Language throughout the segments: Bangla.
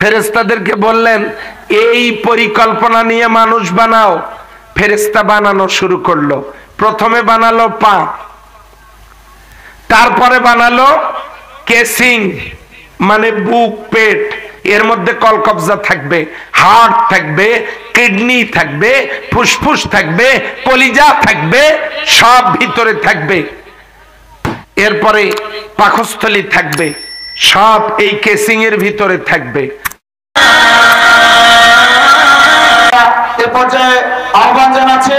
ফেরেশতাদেরকে বললেন এই পরিকল্পনা নিয়ে মানুষ বানাও। ফেরেশতা বানানো শুরু করলো। প্রথমে বানালো পা, তারপরে বানালো কেসিং, মানে বুক পেট, এর মধ্যে কলকবজা থাকবে, হার্ট থাকবে, কিডনি থাকবে, ফুসফুস থাকবে, কলিজা থাকবে, সব ভিতরে থাকবে। এরপরে পাকস্থলী থাকবে, সব এই কেসিং এর ভিতরে থাকবে। এ পর্যায়ে আহ্বান জানাচ্ছে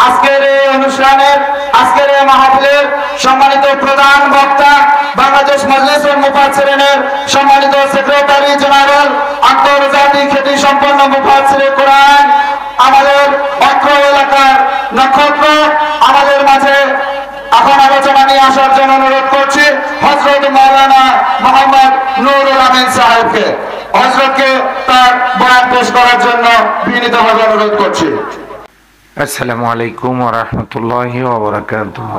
আজকের এই অনুষ্ঠানের, আজকের এই মাহফিলের সম্মানিত প্রধান বক্তা, বাংলাদেশ মজলিসুল মুফাসসিরিনের সম্মানিত সেক্রেটারি জেনারেল, আন্তর্জাতিক খ্যাতি সম্পন্ন মুফাসসিরে কোরআন, আমাদের অত্র এলাকার নক্ষত্র, আমাদের মাঝে এখন আলোচনা নিয়ে আসার জন্য অনুরোধ করছি হযরত মাওলানা মোহাম্মদ নুরুল আমিন সাহেবকে। হযরতকে তার বয়ান পেশ করার জন্য বিনীতভাবে অনুরোধ করছি। আসসালামু আলাইকুম ওয়া রাহমাতুল্লাহি ওয়া বারাকাতুহু।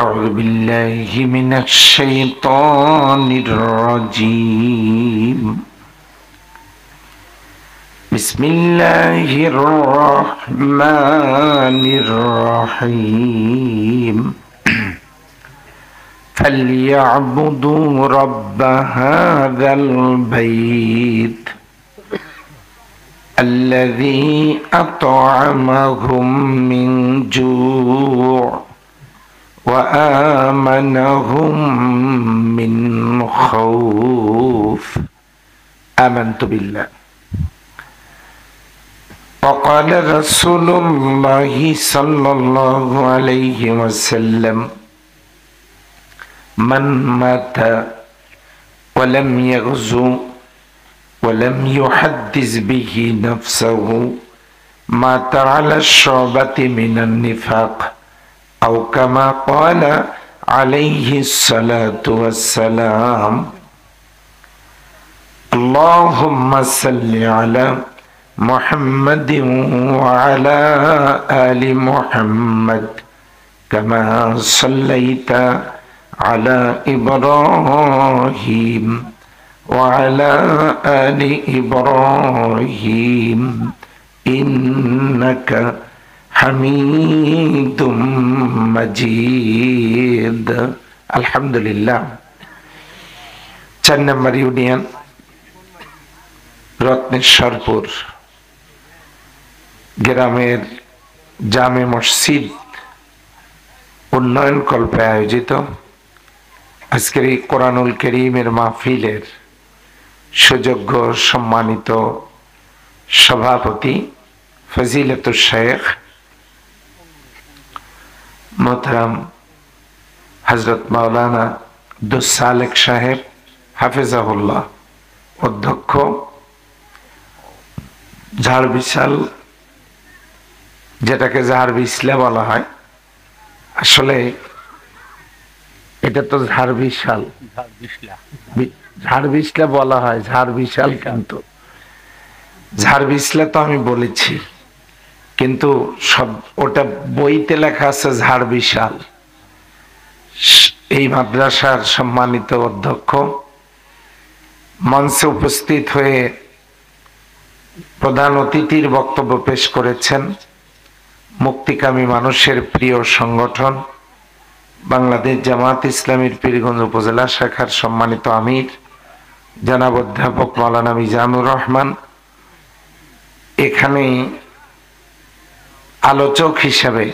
আউযু বিল্লাহি মিনাশ শাইতানির রাজীম। বিসমিল্লাহির রহমানির রহিম। فليعبدوا رب هذا البيت الذي أطعمهم من جوع وآمنهم من خوف آمنت بالله. وقال رسول الله صلى الله عليه وسلم من مات ولم يغزو ولم يحدث به نفسه مات على الشعبة من النفاق أو كما قال عليه الصلاة والسلام. اللهم صل على محمد وعلى آل محمد كما صليت على إبراهيم وعلى آل إبراهيم إنك حميد مجيد. الحمد لله. 4 নম্বর ইউনিয়ন, রত্নেশ্বরপুর গ্রামের জামে মসজিদ উন্নয়ন কল্পে আয়োজিত আজকের এই কোরআনুল কারীমের মাহফিলের সুযোগ্য সম্মানিত সভাপতি ফজিলতুল শেখ মোহতারাম হযরত মাওলানা আব্দুস সালেক সাহেব হাফেজাহুল্লাহ, অধ্যক্ষ ঝাড় বিশাল, যেটাকে ঝাড় বিছলা বলা হয়, আসলে এটা তো ঝাড় বিশাল, ঝাড় বিছলা বলা হয়, ঝাড় বিশাল কিন্তু ঝাড় বিছলা তো আমি বলেছি, কিন্তু সব ওটা বইতে লেখা আছে ঝাড় বিশাল। এই মাদ্রাসার সম্মানিত অধ্যক্ষ মঞ্চে উপস্থিত হয়ে প্রধান অতিথির বক্তব্য পেশ করেছেন মুক্তিকামী মানুষের প্রিয় সংগঠন বাংলাদেশ জামাত ইসলামীর পীরগঞ্জ উপজেলা শাখার সম্মানিত আমির জনাব অধ্যাপক মাওলানা মিজানুর রহমান। এখানে আলোচক হিসেবে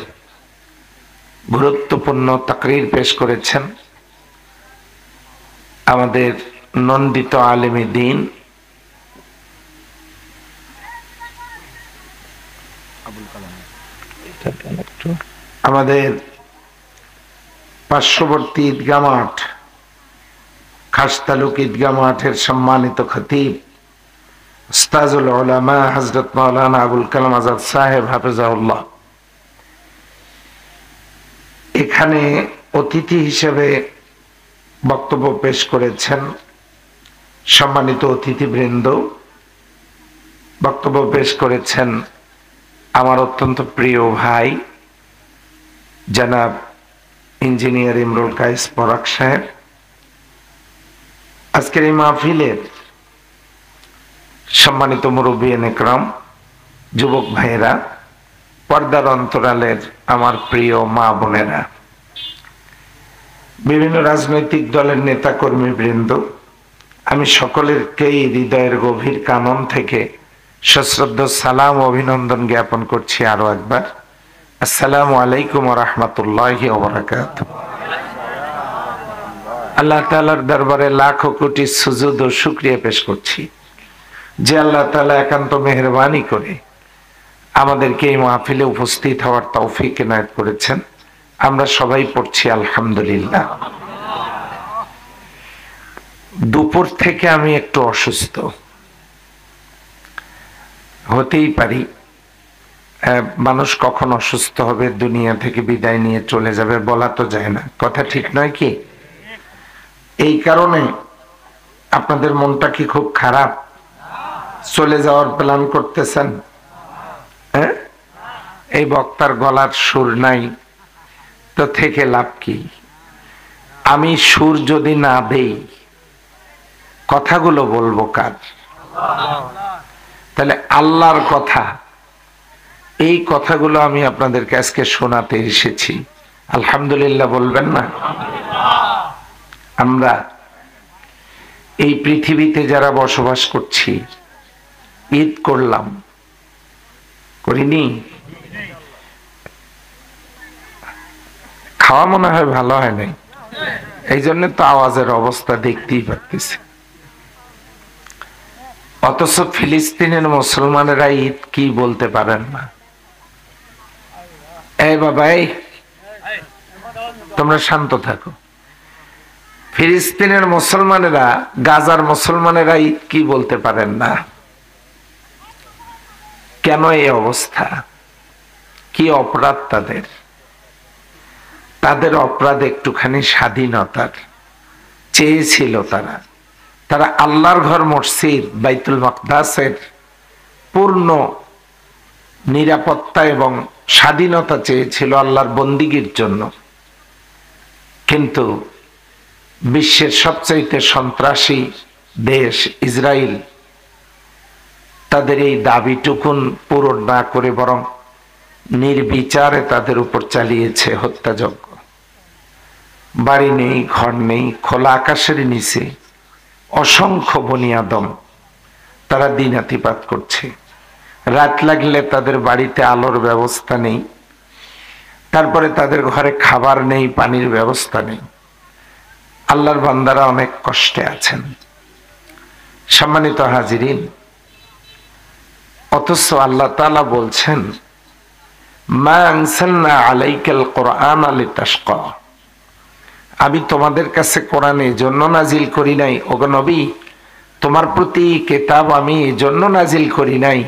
গুরুত্বপূর্ণ তাকরীর পেশ করেছেন আমাদের নন্দিত আলেমে দ্বীন আমাদের পার্শ্ববর্তী ঈদগাহ মাঠ, খাসতালুক ঈদগাহ মাঠের সম্মানিত খতিব উস্তাজুল উলামা হযরত মাওলানা আবুল কালাম আজাদ সাহেব হাফেজাহুল্লাহ। এখানে অতিথি হিসেবে বক্তব্য পেশ করেছেন সম্মানিত অতিথিবৃন্দ। বক্তব্য পেশ করেছেন আমার অত্যন্ত প্রিয় ভাই জনাব ইঞ্জিনিয়ার ইমরুল কায়েস পরাগ সাহেব। আজকের এই মাহফিলের সম্মানিত মুরব্বিয়ান ইকরাম, যুবক ভাইয়েরা, পর্দার অন্তরালের আমার প্রিয় মা বোনেরা, বিভিন্ন রাজনৈতিক দলের নেতা কর্মী বৃন্দ, আমি সকলেরকেই হৃদয়ের গভীর কানন থেকে সশ্রদ্ধ সালাম ও অভিনন্দন জ্ঞাপন করছি আরো একবার। আসসালামু আলাইকুম ওয়া রাহমাতুল্লাহি ওয়া বারাকাতুহু। আল্লাহ তাআলার দরবারে লাখো কোটি সুজুদ ও শুকরিয়া পেশ করছি যে আল্লাহ তাআলা একান্ত মেহেরবানি করে আমাদেরকে এই মাহফিলে উপস্থিত হওয়ার তৌফিক এনায়েত করেছেন। আমরা সবাই পড়ছি আলহামদুলিল্লাহ। দুপুর থেকে আমি একটু অসুস্থ, হতেই পারি। মানুষ কখন অসুস্থ হবে, দুনিয়া থেকে বিদায় নিয়ে চলে যাবে, বলা তো যায় না, কথা ঠিক নয় কি? এই কারণে আপনাদের মনটা কি খুব খারাপ? চলে যাওয়ার প্ল্যান করতেছেন? হ্যাঁ, এই বক্তার গলার সুর নাই তো থেকে লাভ কি? আমি সুর যদি না দেই কথাগুলো বলবো কার? তাহলে আল্লাহর কথা, এই কথাগুলো আমি আপনাদেরকে আজকে শোনাতে এসেছি। আলহামদুলিল্লাহ বলবেন না? আমরা এই পৃথিবীতে যারা বসবাস করছি, ঈদ করলাম, করিনি? খাওয়া মনে হয় ভালো হয় নাই, এই জন্য তো আওয়াজের অবস্থা দেখতেই পারতেছি। অথচ ফিলিস্তিনের মুসলমানেরা ঈদ কি বলতে পারেন না। এই বাবা, এই তোমরা শান্ত থাকো। ফিলিস্তিনের মুসলমানেরা, গাজার মুসলমানেরা ঈদ কি বলতে পারেন না। কেন এই অবস্থা? কি অপরাধ তাদের? তাদের অপরাধ একটুখানি স্বাধীনতার চেয়েছিল। তারা আল্লাহর ঘর মসজিদ বাইতুল মাকদাসের পূর্ণ নিরাপত্তা এবং স্বাধীনতা চেয়েছিল আল্লাহর বন্দিগির জন্য। কিন্তু বিশ্বের সবচাইতে সন্ত্রাসী দেশ ইসরায়েল তাদের এই দাবিটুকুন পূরণ না করে বরং নির্বিচারে তাদের উপর চালিয়েছে হত্যাযজ্ঞ। বাড়ি নেই, ঘর নেই, খোলা আকাশের নিচে অসংখ্য বনি আদম তারা দিনাতিপাত করছে। রাত লাগলে তাদের বাড়িতে আলোর ব্যবস্থা নেই, তারপরে তাদের ঘরে খাবার নেই, পানির ব্যবস্থা নেই। আল্লাহর বান্দারা অনেক কষ্টে আছেন। সম্মানিত হাজিরিন, অথচ আল্লাহ তাআলা বলছেন, মা আনসালনা আলাইকাল কুরআন লিতাশকা, আমি তোমাদের কাছে কোরআন এই জন্য নাজিল করি নাই, ওগো নবী, তোমার প্রতি কিতাব আমি এই জন্য নাজিল করি নাই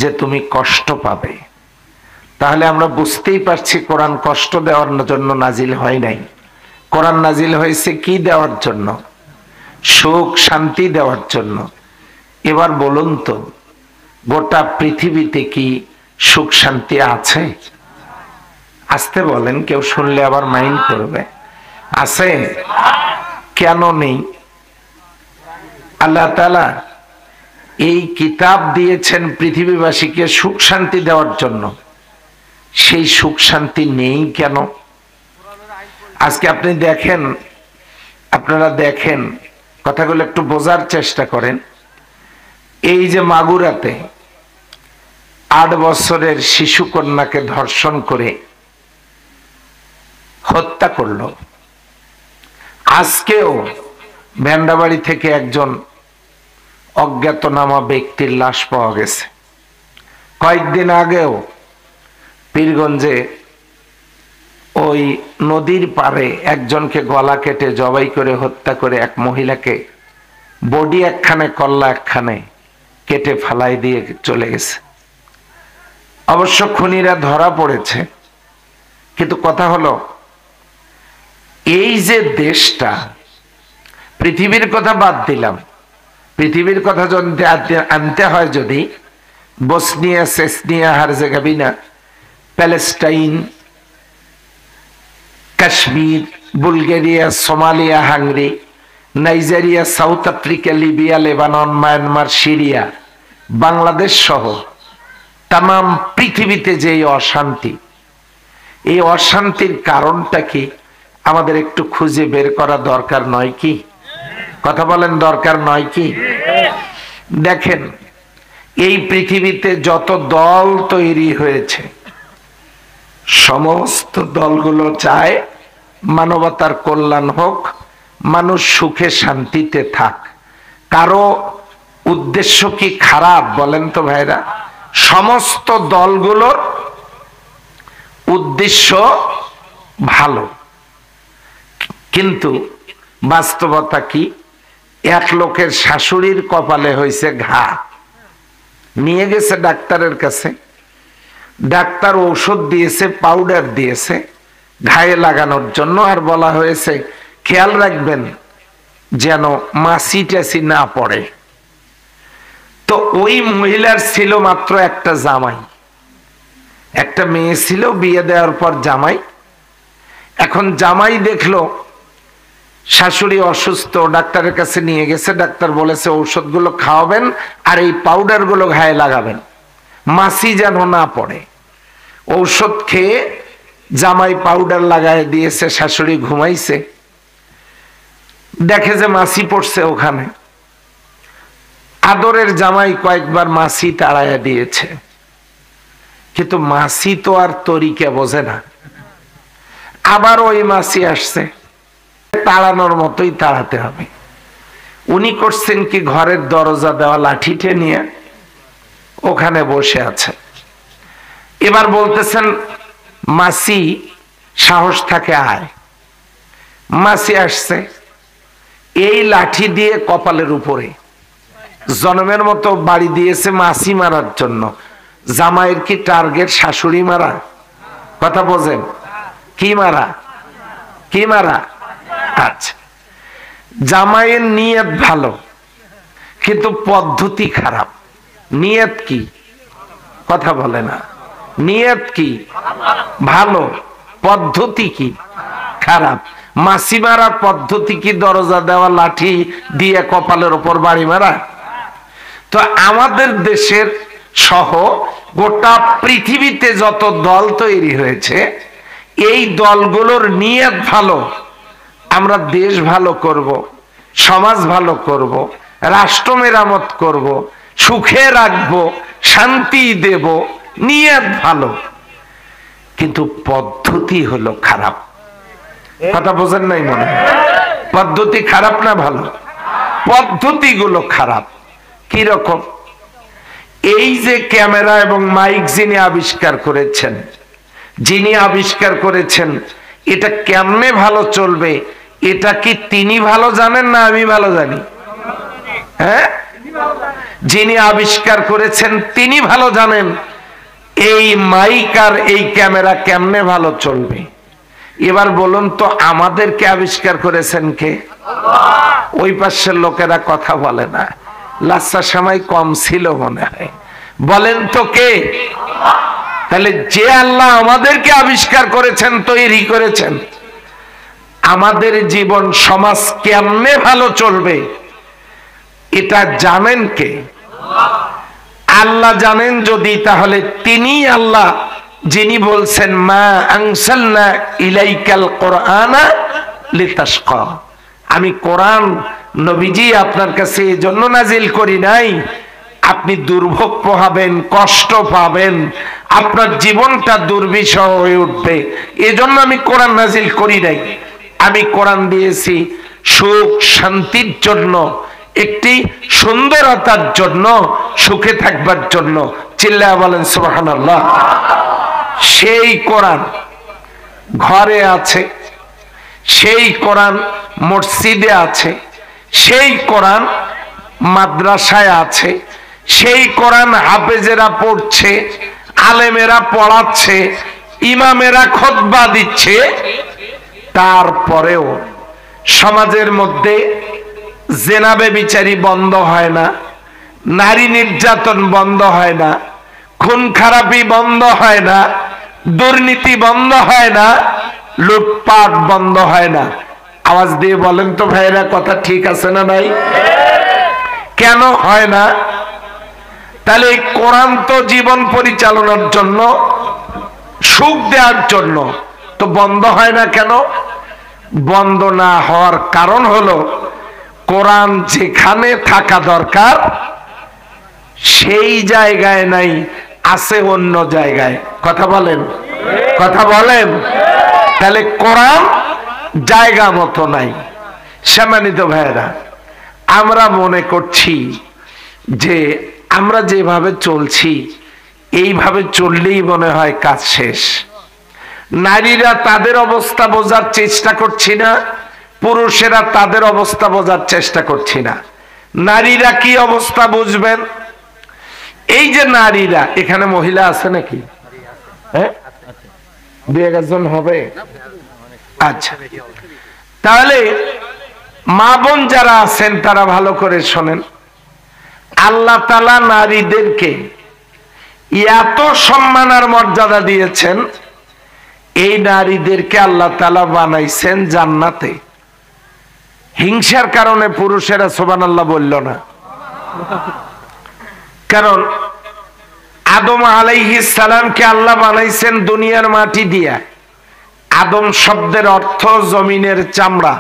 যে তুমি কষ্ট পাবে। তাহলে আমরা বুঝতেই পারছি কোরআন কষ্ট দেওয়ার জন্য নাজিল হয় নাই। কোরআন নাজিল হয়েছে কি দেওয়ার জন্য? সুখ শান্তি দেওয়ার জন্য। এবার বলুন তো, গোটা পৃথিবীতে কি সুখ শান্তি আছে? আসতে বলেন, কেউ শুনলে আবার মাইন্ড করবে। আছে? কেন নেই? আল্লাহ তাআলা এই কিতাব দিয়েছেন পৃথিবীবাসীকে সুখ শান্তি দেওয়ার জন্য। সেই সুখ শান্তি নেই কেন? আজকে আপনি দেখেন, আপনারা দেখেন, কথাগুলো একটু বোঝার চেষ্টা করেন। এই যে মাগুরাতে 8 বছরের শিশু কন্যাকে ধর্ষণ করে হত্যা করলো, আজকেও ভেন্ডাবাড়ি থেকে একজন অজ্ঞাতনামা ব্যক্তির লাশ পাওয়া গেছে। কয়েকদিন আগেও পীরগঞ্জে ওই নদীর পাড়ে একজনকে গলা কেটে জবাই করে হত্যা করে এক মহিলাকে বডি একখানে কল্লা একখানে কেটে ফালাই দিয়ে চলে গেছে। অবশ্য খুনিরা ধরা পড়েছে, কিন্তু কথা হলো, এই যে দেশটা, পৃথিবীর কথা বাদ দিলাম, পৃথিবীর কথা যদি আনতে হয়, যদি Bosnia, Chechnya, Herzegovina, Palestine, Kashmir, Bulgaria, Somalia, Hungary, Nigeria, South Africa, Libya, Lebanon, Myanmar, Syria, Bangladesh সহ তাম পৃথিবীতে যে অশান্তি, এই অশান্তির কারণটা কি আমাদের একটু খুঁজে বের করা দরকার নয় কি? কথা বলেন, দরকার নয় কি? দেখেন, এই পৃথিবীতে যত দল তৈরি হয়েছে, সমস্ত দলগুলো চায় মানবতার কল্যাণ হোক, মানুষ সুখে শান্তিতে থাক। কারো উদ্দেশ্য কি খারাপ বলেন তো ভাইরা? সমস্ত দলগুলোর উদ্দেশ্য ভালো, কিন্তু বাস্তবতা কি? এক লোকের শাশুড়ির কপালে হয়েছে ঘা, নিয়ে গেছে ডাক্তারের কাছে, ডাক্তার ঔষধ দিয়েছে, পাউডার দিয়েছে ঘায়ে লাগানোর জন্য, আর বলা হয়েছে খেয়াল রাখবেন যেন মাছি টাছি না পড়ে। তো ওই মহিলার ছিল মাত্র একটা জামাই, একটা মেয়ে ছিল, বিয়ে দেওয়ার পর জামাই। এখন জামাই দেখলো শাশুড়ি অসুস্থ, ডাক্তারের কাছে নিয়ে গেছে, ডাক্তার বলেছে ঔষধগুলো খাওয়াবেন আর এই পাউডার গুলো ঘায়ে লাগাবেন, মাছি যেন না পড়ে। ঔষধ খেয়ে জামাই পাউডার লাগায় দিয়েছে, শাশুড়ি ঘুমাইছে, দেখে যে মাছি পড়ছে ওখানে। আদরের জামাই কয়েকবার মাছি তাড়াইয়া দিয়েছে, কিন্তু মাছি তো আর তরিকা বোঝে না, আবার ওই মাছি আসছে, তাড়ানোর মতোই তাড়াতে হবে। উনি করছেন কি, ঘরের দরজা দেওয়া লাঠিতে নিয়ে ওখানে বসে আছে। এবার বলতেছেন মাছি সাহস থাকে আয়। মাছি আসছে, এই লাঠি দিয়ে কপালের উপরে জনমের মতো বাড়ি দিয়েছে মাছি মারার জন্য। জামাইয়ের কি টার্গেট শাশুড়ি মারা? কথা বোঝেন, কি মারা? কি মারা? আচ্ছা, জামাইয়ের নিয়ত ভালো কিন্তু পদ্ধতি খারাপ। নিয়ত কি? কথা বলে না। নিয়ত কি? ভালো, পদ্ধতি কি? খারাপ। মাছি মারার পদ্ধতি কি দরজা দেওয়া লাঠি দিয়ে কপালের উপর বাড়ি মারা? তো আমাদের দেশের সহ গোটা পৃথিবীতে যত দল তৈরি হয়েছে, এই দলগুলোর নিয়ত ভালো, আমরা দেশ ভালো করব, সমাজ ভালো করব, রাষ্ট্র মেরামত করব, সুখে রাখবো, শান্তি দেব, নিয়ত ভালো, কিন্তু পদ্ধতি হলো খারাপ। কথা বোঝেন নাই মনে হয়? পদ্ধতি খারাপ না ভালো? পদ্ধতিগুলো খারাপ। কি রকম? এই যে ক্যামেরা এবং মাইক যিনি আবিষ্কার করেছেন, এটা কেমনে ভালো চলবে, এটা কি তিনি ভালো জানেন না আমি ভালো জানি? হ্যাঁ, যিনি আবিষ্কার করেছেন তিনি ভালো জানেন এই মাইক আর এই ক্যামেরা কেমনে ভালো চলবে। এবার বলুন তো, আমাদেরকে আবিষ্কার করেছেন কে? ওই পাশের লোকেরা কথা বলে না, লাচ্ছা সময় কম ছিল মনে হয়। বলেন তো কে? তাহলে যে আল্লাহ আমাদেরকে আবিষ্কার করেছেন, তৈরি করেছেন, আমাদের জীবন সমাজ কেমনে ভালো চলবে এটা জানেন কে? আল্লাহ জানেন যদি, তাহলে তিনি আল্লাহ যিনি বলছেন মা আনসালনা ইলাইকাল কুরআনা লিতাশকা, আমি কোরআন নবীজি আপনার কাছে এজন্য নাজিল করি নাই আপনি দুর্ভোগ পোহাবেন, কষ্ট পাবেন, আপনার জীবনটা দুর্বিষহ হয়ে উঠবে, এজন্য আমি কোরআন নাজিল করি নাই। আমি কোরআন দিয়েছি সুখ শান্তির জন্য, একটি সুন্দরতার জন্য, সুখে থাকবার জন্য। চিল্লায়া বলেন সুবহানাল্লাহ। সেই কোরআন ঘরে আছে, সেই কোরআন মসজিদে আছে, সেই কোরআন মাদ্রাসায় আছে, সেই কোরআন হাফেজেরা পড়ছে, আলেমেরা পড়াচ্ছে, ইমামেরা খুতবা দিচ্ছে। তারপরেও সমাজের মধ্যে জেনা ব্যভিচারী বন্ধ হয় না, নারী নির্যাতন বন্ধ হয় না, খুন খারাপি বন্ধ হয় না, দুর্নীতি বন্ধ হয় না, লুটপাট বন্ধ হয় না। আওয়াজ দিয়ে বলেন তো ভাইরা, কথা ঠিক আছে না নাই? কেন হয় না? তাহলে এই কোরআন তো জীবন পরিচালনার জন্য, সুখ দেওয়ার জন্য, তো বন্ধ হয় না কেন? বন্ধ না হওয়ার কারণ হলো কোরআন যেখানে থাকা দরকার সেই জায়গায় নাই, আছে অন্য জায়গায়। কথা বলেন, কথা বলেন। তাহলে কোরআন জায়গা মতো নাই। সম্মানিত ভাইরা, আমরা মনে করছি যে আমরা যেভাবে চলছি এইভাবে চললেই মনে হয় কাজ শেষ। নারীরা তাদের অবস্থা বোঝার চেষ্টা করছি না, পুরুষেরা তাদের অবস্থা বোঝার চেষ্টা করছি না। নারীরা কি অবস্থা বুঝবেন? এই যে নারীরা, এখানে মহিলা আছে নাকি? হ্যাঁ, 2-1 জন হবে। আচ্ছা, তাহলে মা বোন যারা আছেন তারা ভালো করে শোনেন। আল্লাহ তাআলা নারীদেরকে এত সম্মান আর মর্যাদা দিয়েছেন, এই নারীদেরকে আল্লাহ তাআলা বানাইছেন জান্নাতে। হিংসার কারণে পুরুষেরা সুবহানাল্লাহ বলল না। কারণ আদম আলাইহিস সালামকে আল্লাহ বানাইছেন দুনিয়ার মাটি দিয়া। আদম শব্দের অর্থ জমিনের চামড়া,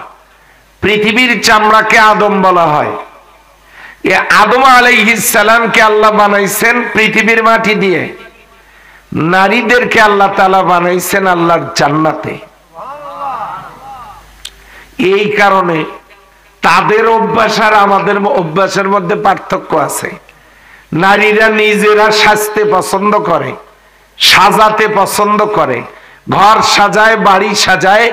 পৃথিবীর চামড়াকে আদম বলা হয়। এ আদম আলাইহিস সালামকে আল্লাহ বানাইছেন পৃথিবীর মাটি দিয়ে। নারীদেরকে আল্লাহ তাআলা বানাইছেন আল্লাহর জান্নাতে। এই কারণে তাদের অভ্যাস আর আমাদের অভ্যাসের মধ্যে পার্থক্য আছে। নারীরা নিজেরা সাজতে পছন্দ করে, সাজাতে পছন্দ করে, ঘর সাজায়, বাড়ি সাজায়,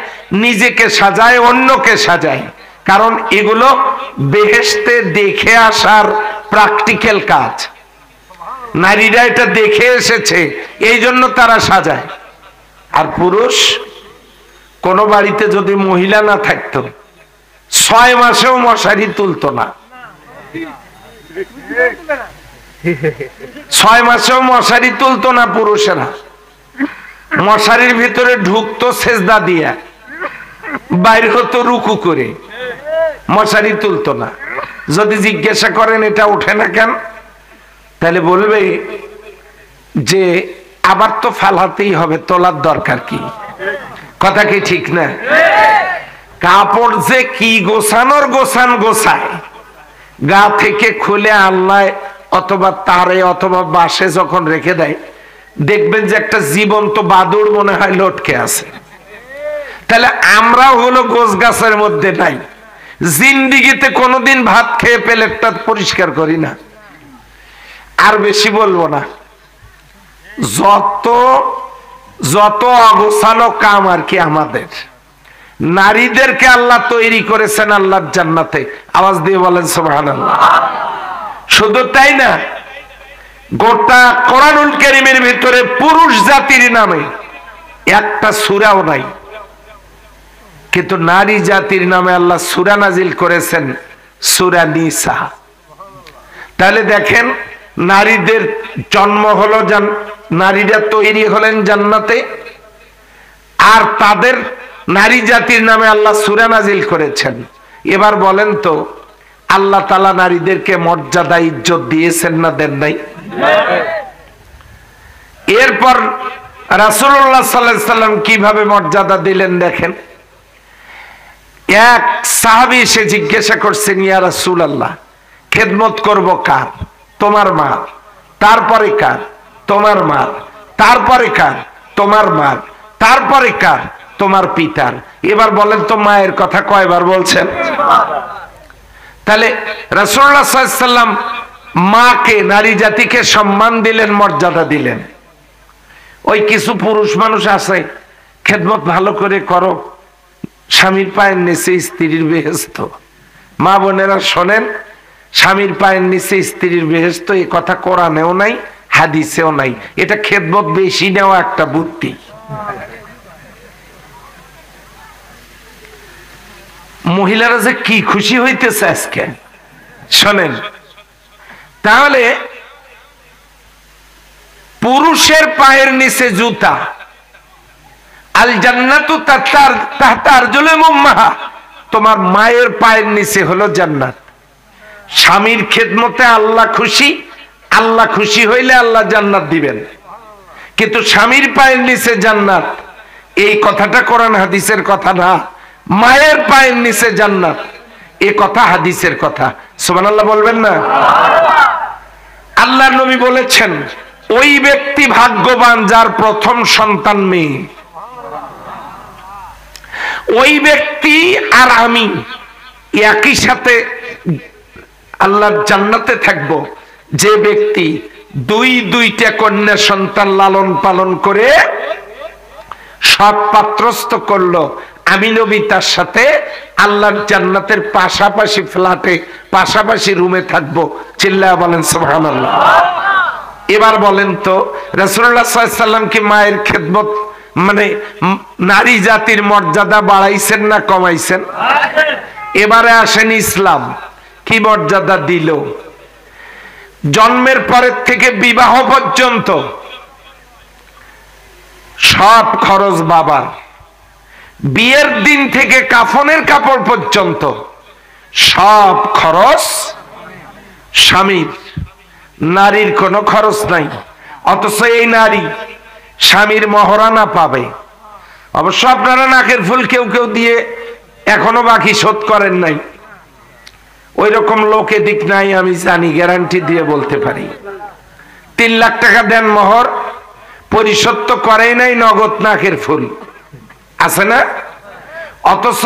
নিজেকে সাজায়, অন্যকে সাজায়। কারণ এগুলো বেহেশতে দেখে আসার প্র্যাকটিক্যাল কাজ। নারীরা এটা দেখে এসেছে, এই জন্য তারা সাজায়। আর পুরুষ, কোন বাড়িতে যদি মহিলা না থাকতো 6 মাসেও মশারি তুলতো না। 6 মাসেও মশারি তুলতো না পুরুষেরা। মশারির ভিতরে ঢুকতো সেজদা দিয়া, বাইরে হতো রুকু করে, মশারি তুলতো না। যদি জিজ্ঞাসা করেন এটা ওঠে না কেন, তাহলে বলবে যে আবার তো ফালাতেই হবে, তোলার দরকার কি? কথা কি ঠিক না? কাপড় যে কি গোছানোর গোছান গোছায়, গা থেকে খুলে আল্লাহ অথবা তারে অথবা বাসে যখন রেখে দেয়, দেখবেন যে একটা জীবন্ত বাদুড় মনে হয় লটকে আছে। তাহলে আমরাও হলো গোছ গাছের মধ্যে নাই। জিন্দিগিতে কোনোদিন ভাত খেয়ে প্লেটটা পরিষ্কার করি না। আর বেশি বলবো না, যত অগোছানো কাম আর কি আমাদের। নারীদেরকে আল্লাহ তৈরি করেছেন আল্লাহর জান্নাতে। আওয়াজ দিয়ে বলেন সুবহানাল্লাহ। শুধু তাই না, গোটা কোরআনুল কারীমের ভিতরে পুরুষ জাতির নামে একটা সূরাও নাই, কিন্তু নারী জাতির নামে আল্লাহ সূরা নাজিল করেছেন, সূরা নিসা। তাহলে দেখেন, নারীদের জন্ম হলো, নারীরা তৈরি হলেন জান্নাতে, আর তাদের নারী জাতির নামে আল্লাহ সূরা নাজিল করেছেন। এবার বলেন তো, আল্লাহ তাআলা নারীদেরকে মর্যাদা ইজ্জত দিয়েছেন না দেন নাই? এরপর রাসূলুল্লাহ সাল্লাল্লাহু আলাইহি সাল্লাম কিভাবে মর্যাদা দিলেন দেখেন। এক সাহাবী এসে জিজ্ঞাসা করছেন, ইয়া রাসূলুল্লাহ, খেদমত করব কার? তোমার মা। তারপরে কার? তোমার মা। তারপরে কার? তোমার মা। তারপরে কার? তোমার পিতার। এবার বলেন তো, মায়ের কথা কয়বার বলছেন? তাহলে রাসূলুল্লাহ সাল্লাল্লাহু আলাইহি সাল্লাম মাকে, নারী জাতিকে সম্মান দিলেন, মর্যাদা দিলেন। ওই কিছু পুরুষ মানুষ আছে, খেদমত ভালো করে করো, স্বামীর পায়ের নিচে স্ত্রীর বেহেশত। মা বোনেরা শোনেন, স্বামীর পায়ের নিচে স্ত্রীর বেহেশত, এই কথা কোরআনেও নাই, হাদিসেও নাই। এটা খেদমত বেশি নেওয়া একটা বুদ্ধি। মহিলারা যে কি খুশি হইতেছে আজকে শোনেন। তাহলে পুরুষের পায়ের নিচে জুতা, আল জান্নাতু তাহতা আরজুলিল উম্মাহা, তো তোমার মায়ের পায়ের নিচে হলো জান্নাত। স্বামীর খেদমতে আল্লাহ খুশি, আল্লাহ খুশি হইলে আল্লাহ জান্নাত দিবেন। কিন্তু স্বামীর পায়ের নিচে জান্নাত, এই কথাটা কোরআন হাদিসের কথা না। মায়ের পায়ের নিচে জান্নাত, এ কথা হাদিসের কথা। সুবহানাল্লাহ বলবেন না? আল্লাহর নবী বলেছেন, ওই ব্যক্তি ভাগ্যবান যার প্রথম সন্তান মেয়ে। ওই ব্যক্তি আর আমি একই সাথে আল্লাহর জান্নাতে থাকব, যে ব্যক্তি দুইটা কন্যা সন্তান লালন পালন করে সৎ পাত্রস্থ করলো। আমি নবী তার সাথে আল্লাহর জান্নাতের পাশাপাশি ফ্ল্যাটে, পাশাপাশি রুমে থাকবো। চিল্লায়া বলেন সুবহানাল্লাহ। এবার বলেন তো, রাসূলুল্লাহ সাল্লাল্লাহু আলাইহি ওয়াসাল্লাম কি মায়ের খেদমত মানে নারী জাতির মর্যাদা বাড়াইছেন না কমাইছেন? এবারে আসেন ইসলাম কি মর্যাদা দিল। জন্মের পরের থেকে বিবাহ পর্যন্ত সব খরচ বাবার, বিয়ের দিন থেকে কাফনের কাপড় পর্যন্ত সব খরচ স্বামীর, নারীর কোনো খরচ নাই। অথচ এই নারী স্বামীর মহরানা পাবে। অবশ্য আপনারা নাকের ফুল কেউ কেউ দিয়ে এখনো বাকি শোধ করেন নাই, ওই রকম লোক এদিক নাই, আমি জানি, গ্যারান্টি দিয়ে বলতে পারি। 3 লাখ টাকা দেন মোহর, পরিশোধ তো করেই নাই, নগদ নাকের ফুল আছে না? অথচ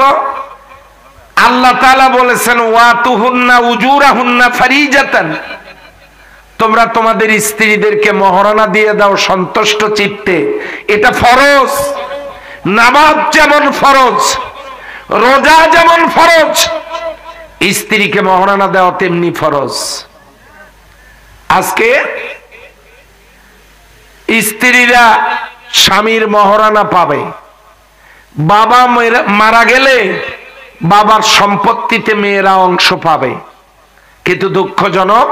আল্লাহ তাআলা বলেছেন, ওয়াতুহুন্না উজুরাহুন্না ফারিজাতান, তোমরা তোমাদের স্ত্রীদেরকে মহরানা দিয়ে দাও সন্তুষ্ট চিত্তে। এটা ফরজ। নামাজ যেমন ফরজ, রোজা যেমন ফরজ, স্ত্রীকে মহরানা দেওয়া তেমনি ফরজ। আজকে স্ত্রীরা স্বামীর মহরানা পাবে। বাবা মারা গেলে বাবার সম্পত্তিতে মেয়েরা অংশ পাবে। কিন্তু দুঃখজনক,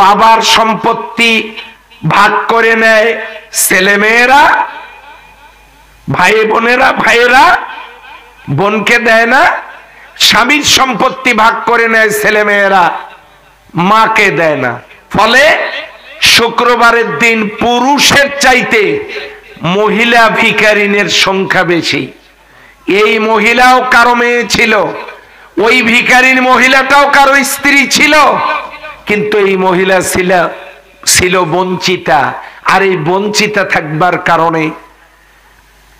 বাবার সম্পত্তি ভাগ করে নেয় ছেলে মেয়েরা, ভাইয়েরা বোনকে দেয় না। স্বামীর সম্পত্তি ভাগ করে নেয় ছেলে মেয়েরা, মাকে দেয় না। ফলে শুক্রবারের দিন পুরুষের চাইতে মহিলা ভিখারিনের সংখ্যা বেশি। এই মহিলাও কারো মেয়ে ছিল, ওই ভিখারির মহিলাটাও কারো স্ত্রী ছিল, কিন্তু এই মহিলা ছিল বঞ্চিতা। আর এই বঞ্চিতা থাকবার কারণে,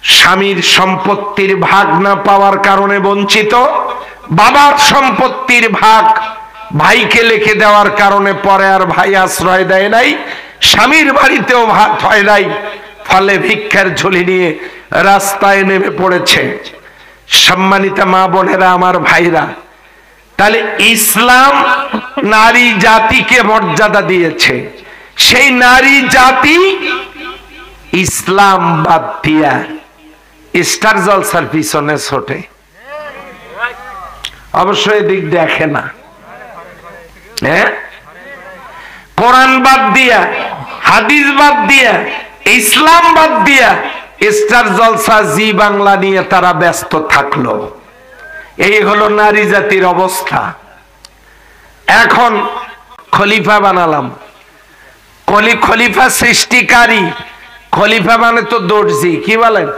স্বামীর সম্পত্তির ভাগ না পাওয়ার কারণে বঞ্চিত, বাবার সম্পত্তির ভাগ ভাইকে লিখে দেওয়ার কারণে পরে আর ভাই আশ্রয় দেয় নাই, স্বামীর বাড়িতেও ভাত হয় নাই। ফলে ভিক্ষার ঝুলি নিয়ে রাস্তায় নেমে পড়েছে। সম্মানিত মা বোনেরা, আমার ভাইরা, তাহলে ইসলাম নারী জাতিকে মর্যাদা দিয়েছে। সেই নারী জাতি ইসলাম বাদ দিয়া স্টার জলসার পিছনে ছোটে। অবশ্যই দিক দেখে না, হ্যাঁ, কোরআন বাদ দিয়া, হাদিস বাদ দিয়া, ইসলাম বাদ দিয়া স্টার জলসা জি বাংলা নিয়ে তারা ব্যস্ত থাকলো। এই হলো নারী জাতির অবস্থা। এখন খলিফা বানালাম, খলিফা সৃষ্টিকারী, খলিফা মানে তো দর্জি, কি বলেন?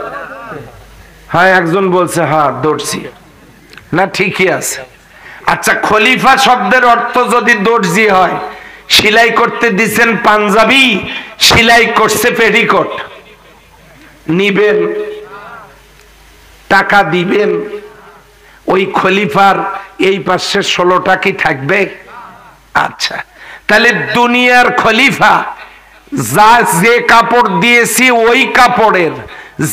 হ্যাঁ, একজন বলছে হ্যাঁ দর্জি, না ঠিকই আছে। আচ্ছা, খলিফা শব্দের অর্থ যদি দর্জি হয়, সেলাই করতে দিচ্ছেন পাঞ্জাবি, সেলাই করছে পেটিকোট, নিবেন, টাকা দিবেন, ওই খলিফার এই পাশে 16টা কি থাকবে? আচ্ছা, তাহলে দুনিয়ার খলিফা যে কাপড় দিয়েছি ওই কাপড়ের,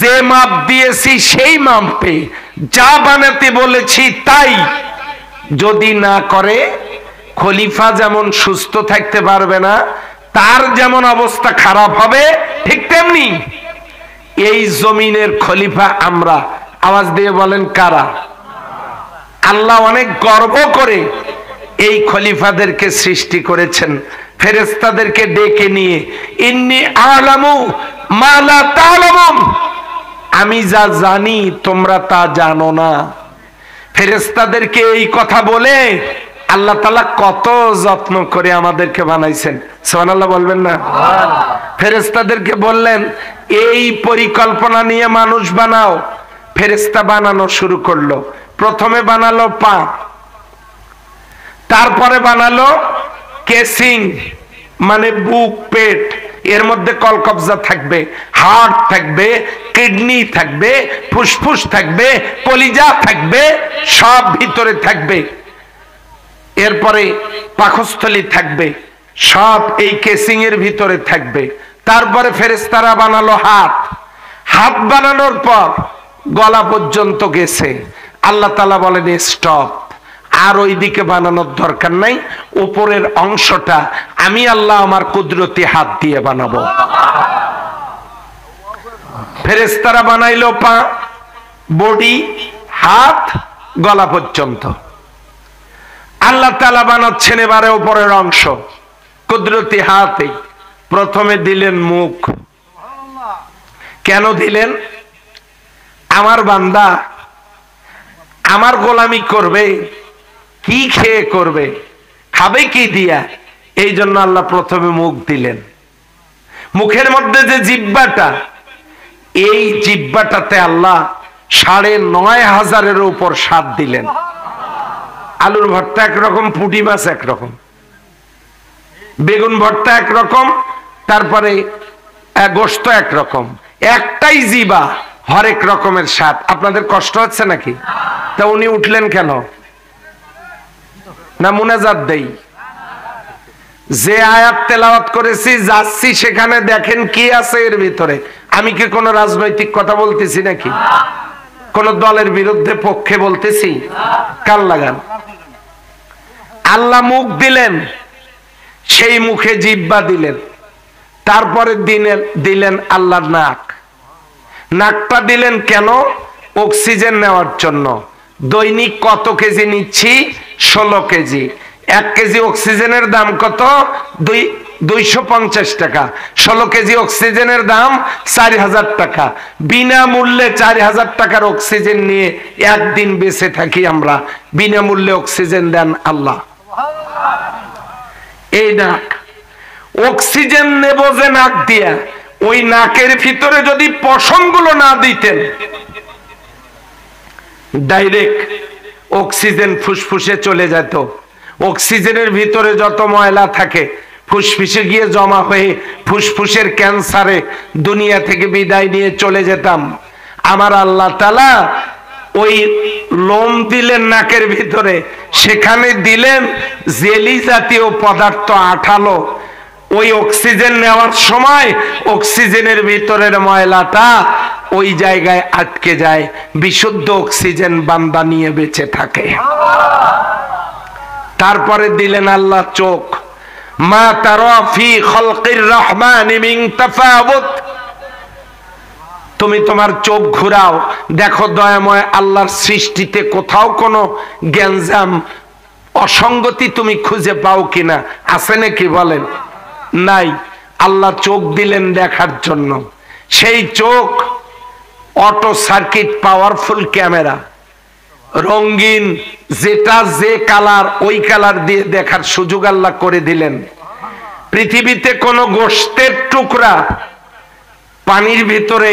যে মাপ দিয়েছি সেই মাপে, যা বানাতে বলেছি তাই যদি না করে, খলিফা যেমন সুস্থ থাকতে পারবে না, তার যেমন অবস্থা খারাপ হবে, ঠিক তেমনি এই জমিনের খলিফা আমরা। আওয়াজ দিয়ে বলেন কারা? আল্লাহ অনেক গর্ব করে এই খলিফাদেরকে সৃষ্টি করেছেন, ফেরেশতাদেরকে ডেকে নিয়ে, ইন্নী আ'লামু মা লা তা'লামুন, আমি যা জানি তোমরা তা জানো না। ফেরেশতাদেরকে এই কথা বলে আল্লাহ তাআলা কত যত্ন করে আমাদেরকে বানাইছেন। সুবহানাল্লাহ বলবেন না? ফেরেশতাদেরকে বললেন এই পরিকল্পনা নিয়ে মানুষ বানাও। ফেরেশতা বানানো শুরু করলো। প্রথমে বানালো পা, তারপরে বানালো কেসিং মানে বুক পেট, এর মধ্যে কলকবজা থাকবে, হার্ট থাকবে, কিডনি থাকবে, ফুসফুস থাকবে, কলিজা থাকবে, সব ভিতরে থাকবে। এরপরে পাকস্থলী থাকবে, সব এই কেসিং এর ভিতরে থাকবে। তারপরে ফেরেশতারা বানালো হাত। হাত বানানোর পর গলা পর্যন্ত গেছে। আল্লাহ তাআলা বলেন স্টপ, আর ওইদিকে বানানোর দরকার নাই, উপরের অংশটা আমি আল্লাহ আমার কুদরতি হাত দিয়ে বানাবো। ফেরেশতারা বানাইলো পা, বডি, হাত, গলা পর্যন্ত। আল্লাহ তাআলা বানাচ্ছেন এবারে উপরের অংশ কুদরতি হাতে। প্রথমে দিলেন মুখ। কেন দিলেন? আমার বান্দা আমার গোলামি করবে, কি খেয়ে করবে, খাবে কি দিয়া, এই জন্য আল্লাহ প্রথমে মুখ দিলেন। মুখের মধ্যে যে জিহ্বাটা, এই জিহ্বাটাতে আল্লাহ ৯,৫০০-এর উপর স্বাদ দিলেন। আলুর ভর্তা একরকম, পুঁটি মাছ একরকম, বেগুন ভর্তা একরকম, তারপরে গোশত একরকম, একটাই জিবা, হরেক রকমের স্বাদ। আপনাদের কষ্ট হচ্ছে নাকি? তা উনি উঠলেন কেন? না মুনাজাত দেই? যে আয়াত তেলাওয়াত করেছি, যাচ্ছি সেখানে দেখেন কি আছে এর ভিতরে। আমি কি কোনো রাজনৈতিক কথা বলতেছি নাকি? কোন দলের বিরুদ্ধে পক্ষে বলতেছি? কান লাগান। আল্লাহ মুখ দিলেন, সেই মুখে জিহ্বা দিলেন। তারপরে দিলেন আল্লাহ নাক। নাকটা দিলেন কেন? অক্সিজেন নেওয়ার জন্য। দৈনিক কত কেজি নিচ্ছি? 16 কেজি। 1 কেজি অক্সিজেনের দাম কত? 250 টাকা। 16 কেজি অক্সিজেনের দাম 4000 টাকা। বিনামূল্যে 4000 টাকার অক্সিজেন নিয়ে একদিন বেঁচে থাকি আমরা। বিনামূল্যে অক্সিজেন দেন আল্লাহ। এই নাক, অক্সিজেন নেব যে নাক দিয়া, ওই নাকের ভিতরে যদি পশমগুলো না দিতেন, ডাইরেক্ট অক্সিজেন ফুসফুসে চলে যেত। অক্সিজেনের ভিতরে যত ময়লা থাকে ফুসফুসে গিয়ে জমা হয়ে ফুসফুসের ক্যান্সারে দুনিয়া থেকে বিদায় নিয়ে চলে যেতাম। আমার আল্লাহ তাআলা ওই লোম দিলেন নাকের ভিতরে, সেখানে দিলেন জেলি জাতীয় পদার্থ, আঠালো। ওই অক্সিজেন নেওয়ার সময় অক্সিজেনের ভিতরের ময়লাটা ওই জায়গায় আটকে যায়, বিশুদ্ধ অক্সিজেন বান্দা নিয়ে বেঁচে থাকে। তারপরে দিলেন আল্লাহ চোখ। মা তারা ফি খালকির রহমান মিন তাফাউত। তুমি তোমার চোখ ঘুরাও, দেখো দয়াময় আল্লাহর সৃষ্টিতে কোথাও কোনো গ্যাঞ্জাম, অসঙ্গতি তুমি খুঁজে পাও কিনা। আছে নাকি বলেন? নাই। আল্লাহ চোখ দিলেন দেখার জন্য। সেই চোখ অটো সার্কিট পাওয়ারফুল ক্যামেরা, রঙিন, যেটা যে কালার ওই কালার দিয়ে দেখার সুযোগ আল্লাহ করে দিলেন। পৃথিবীতে কোনো গোশতের টুকরা পানির ভিতরে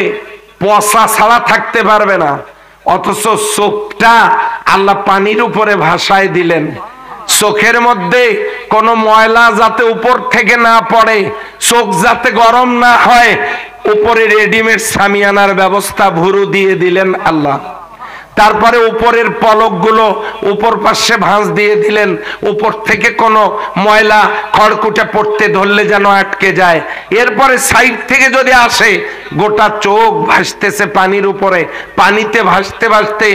পচা ছাড়া থাকতে পারবে না, অথচ চোখটা আল্লাহ পানির উপরে ভাসায় দিলেন। চোখের মধ্যে কোনো ময়লা যাতে উপর থেকে না পড়ে, চোখ যাতে গরম না হয়, উপরে রেডিমেড সামিয়ানার ব্যবস্থা ভুরু দিয়ে দিলেন আল্লাহ। তারপরে উপরের পলকগুলো উপর পাশে ভাঁজ দিয়ে দিলেন, উপর থেকে কোনো ময়লা খড়কুটা পড়তে ধরলে যেন আটকে যায়। এরপরে সাইড থেকে যদি আসে, গোটা চোখ ভাসতেছে পানির উপরে। পানিতে ভাসতে ভাসতে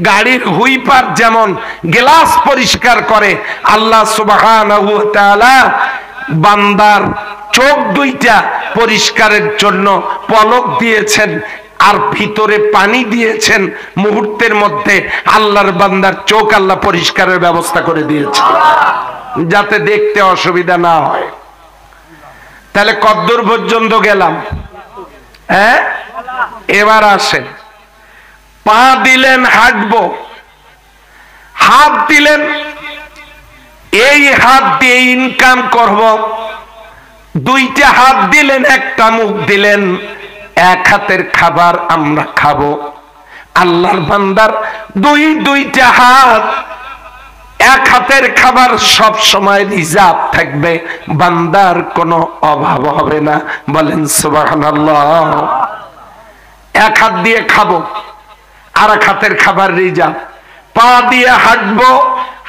গাড়ির হুইপার যেমন গ্লাস পরিষ্কার করে, আল্লাহ সুবহানাহু ওয়া তাআলা বান্দার চোখ দুইটা পরিষ্কারের জন্য পলক দিয়েছেন, আর ভিতরে পানি দিয়েছেন। মুহূর্তের মধ্যে আল্লাহর বান্দার চোখ আল্লাহ পরিষ্কারের ব্যবস্থা করে দিয়েছে, যাতে দেখতে অসুবিধা না হয়। তাহলে কদ্দূর পর্যন্ত গেলাম? হ্যাঁ, এবার আসেন। পা দিলেন হাঁটবো, হাত দিলেন, এই হাত দিয়ে ইনকাম করব। দুইটা হাত দিলেন, একটা মুখ দিলেন, এক হাতের খাবার আমরা খাবো। আল্লাহর বান্দার দুইটা হাত, এক হাতের খাবার সব সময় রিজার্ভ থাকবে, বান্দার কোনো অভাব হবে না। বলেন সুবহানাল্লাহ। এক হাত দিয়ে খাবো, আর এক হাতের খাবার রিজার্ভ। পা দিয়ে হাঁটবো,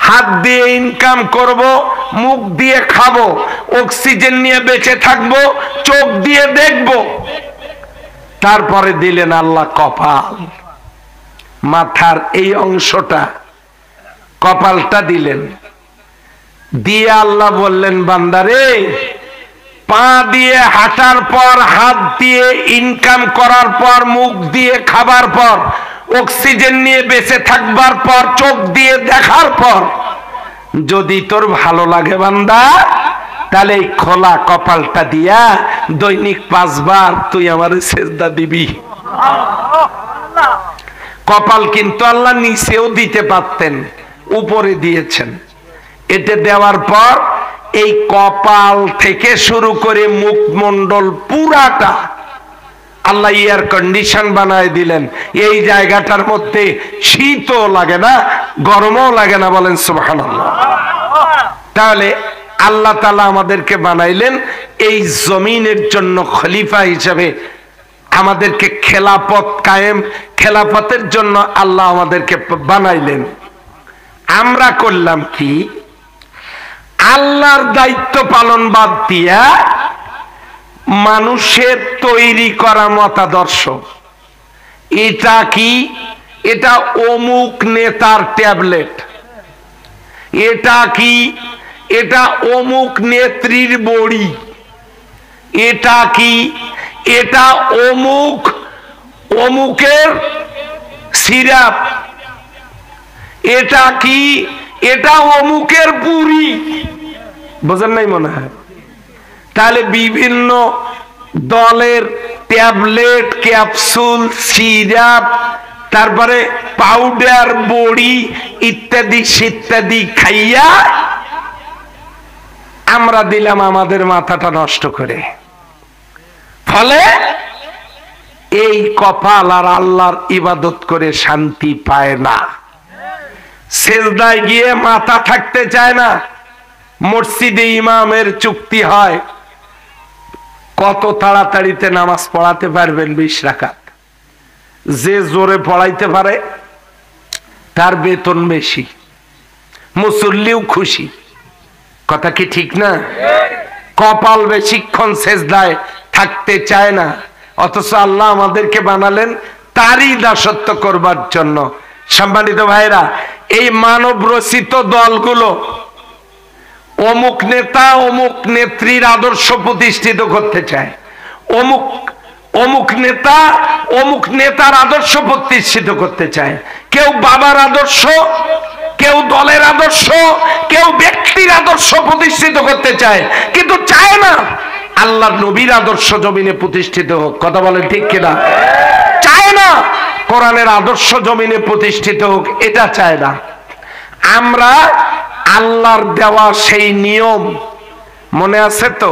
হাত দিয়ে ইনকাম করব, মুখ দিয়ে খাবো, অক্সিজেন নিয়ে বেঁচে থাকবো, চোখ দিয়ে দেখবো। তারপরে দিলেন আল্লাহ কপাল, মাথার এই অংশটা, কপালটা দিলেন। দিয়ে আল্লাহ বললেন, বান্দারে, পা দিয়ে হাঁটার পর, হাত দিয়ে ইনকাম করার পর, মুখ দিয়ে খাবার পর, অক্সিজেন নিয়ে বেঁচে থাকবার পর, চোখ দিয়ে দেখার পর যদি তোর ভালো লাগে বান্দা, তাহলে এই খোলা কপালটা দিয়া দৈনিক 5 বার তুই আমার সেজদা দিবি। কপাল কিন্তু আল্লাহ নিচেও দিতে পারতেন, উপরে দিয়েছেন। এটা দেওয়ার পর এই কপাল থেকে শুরু করে মুখমণ্ডল পুরাটা আল্লাহ এয়ার কন্ডিশন বানায় দিলেন। এই জায়গাটার মধ্যে শীতও লাগে না, গরমও লাগে না। বলেন সুবহানাল্লাহ। তাহলে আল্লাহ তাআলা আমাদেরকে বানাইলেন এই জমিনের জন্য খলিফা হিসেবে, আমাদেরকে খেলাফত কায়েম, খেলাফতের জন্য আল্লাহ আমাদেরকে বানাইলেন। আমরা করলাম কি? আল্লাহর দায়িত্ব পালন বাদ দিয়া মানুষের তৈরি করা মতাদর্শ। এটা কি? এটা অমুক নেতার ট্যাবলেট। এটা কি? এটা অমুক নেত্রীর বড়ি। এটা কি? এটা অমুকের সিরাপ। এটা কি? এটা অমুকের পুরি। বোঝেন নাই মনে হয়? তাহলে বিভিন্ন দলের ট্যাবলেট, ক্যাপসুল, সিরাপ, তারপরে পাউডার, বড়ি ইত্যাদি ইত্যাদি খাইয়া আমরা দিলাম আমাদের মাথাটা নষ্ট করে। ফলে এই কপাল আর আল্লাহর ইবাদত করে শান্তি পায় না, সেজদায় গিয়ে মাথা থাকতে চায় না। মসজিদে ইমামের চুক্তি হয়, কত তাড়াতাড়িতে নামাজ পড়াতে পারবেন? 20 রাকাত। যে জোরে পড়াইতে পারে তার বেতন বেশি, মুসল্লিও খুশি। কথা কি ঠিক না? কপাল বেশিক্ষণ সেজদায় থাকতে চায় না, অথচ আল্লাহ আমাদেরকে বানালেন তারই দাসত্ব করবার জন্য। সম্মানিত ভাইরা, এই মানব রচিত দলগুলো অমুক নেতা, অমুক নেত্রীর আদর্শ প্রতিষ্ঠিত করতে চায়। অমুক নেতা, অমুক নেতার আদর্শ প্রতিষ্ঠিত করতে চায়। কেউ বাবার আদর্শ, কেউ দলের আদর্শ, কেউ ব্যক্তির আদর্শ প্রতিষ্ঠিত করতে চায়, কিন্তু চায় না আল্লাহর নবীর আদর্শ জমিনে প্রতিষ্ঠিত হোক। কথা বলেন ঠিক কিনা? চায় না কোরআনের আদর্শ জমিনে প্রতিষ্ঠিত হোক, এটা চায় না। আমরা আল্লাহর দেওয়া সেই নিয়ম, মনে আছে তো?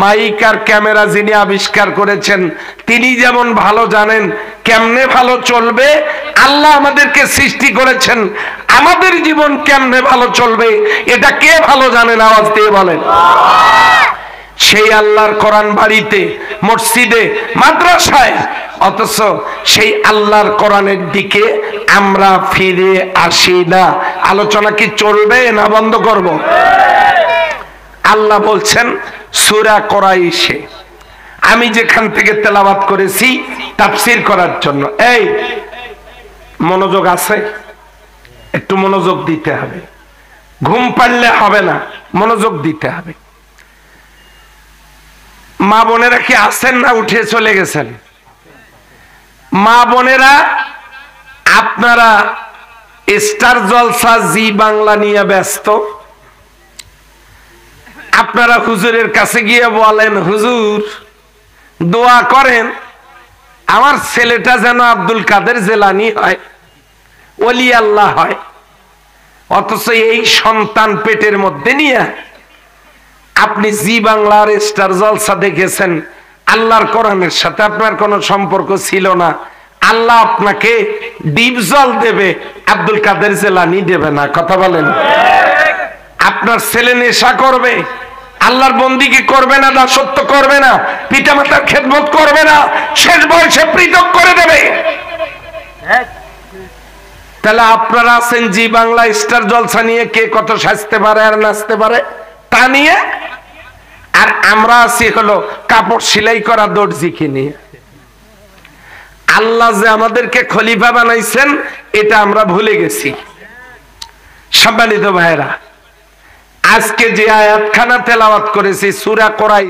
মাইক আর ক্যামেরা যিনি আবিষ্কার করেছেন তিনি যেমন ভালো জানেন কেমনে ভালো চলবে। আল্লাহ আমাদেরকে সৃষ্টি করেছেন, আমাদের জীবন কেমনে ভালো চলবে এটা কে ভালো জানেন? আওয়াজ দিয়ে বলেন। সেই আল্লাহর কোরআন বাড়িতে, মসজিদে, মাদ্রাসায়, অথচ সেই আল্লাহর কোরআনের দিকে আমরা ফিরে আসি না। আলোচনা কি চলবে না বন্ধ করব? আল্লাহ বলছেন সূরা কুরাইশে, আমি যেখান থেকে তেলাওয়াত করেছি তাফসীর করার জন্য। এই মনোযোগ আছে? একটু মনোযোগ দিতে হবে, ঘুম পাড়লে হবে না, মনোযোগ দিতে হবে। মা বোনেরা কি আছেন না উঠে চলে গেছেন? মা বোনেরা, আপনারা স্টার জলসা, জি বাংলা নিয়ে ব্যস্ত। আপনারা হুজুরের কাছে গিয়ে বলেন, হুজুর দোয়া করেন আমার ছেলেটা যেন আব্দুল কাদের জেলানি হয়, ওলি আল্লাহ হয়। অথচ এই সন্তান পেটের মধ্যে নিয়ে আপনি জি বাংলার স্টার জলসা দেখেছেন, আল্লাহর কোরআনের সাথে আপনার কোনো সম্পর্ক ছিল না। আল্লাহ আপনাকে ডিপ জল দেবে, আব্দুল কাদের জেলানি দেবে না। কথা বলেন। আপনার ছেলে নেশা করবে, আল্লাহর বন্দিকে করবে না, দাসত্ব করবে না, পিতামাতার খেদমত করবে না, শেষ বয়সে পৃথক করে দেবে। তাহলে আপনারা আছেন জি বাংলা স্টার জলসা নিয়ে, কে কত সাজতে পারে আর নাচতে পারে তা নিয়ে, আর আমরা আছি হলো কাপড় সেলাই করা দর্জিকে নিয়ে। আল্লাহ যে আমাদেরকে খলিফা বানাইছেন এটা আমরা ভুলে গেছি। সম্মানিত ভাইরা, আজকে যে আয়াতখানা তেলাওয়াত করেছি সূরা কোরাইশ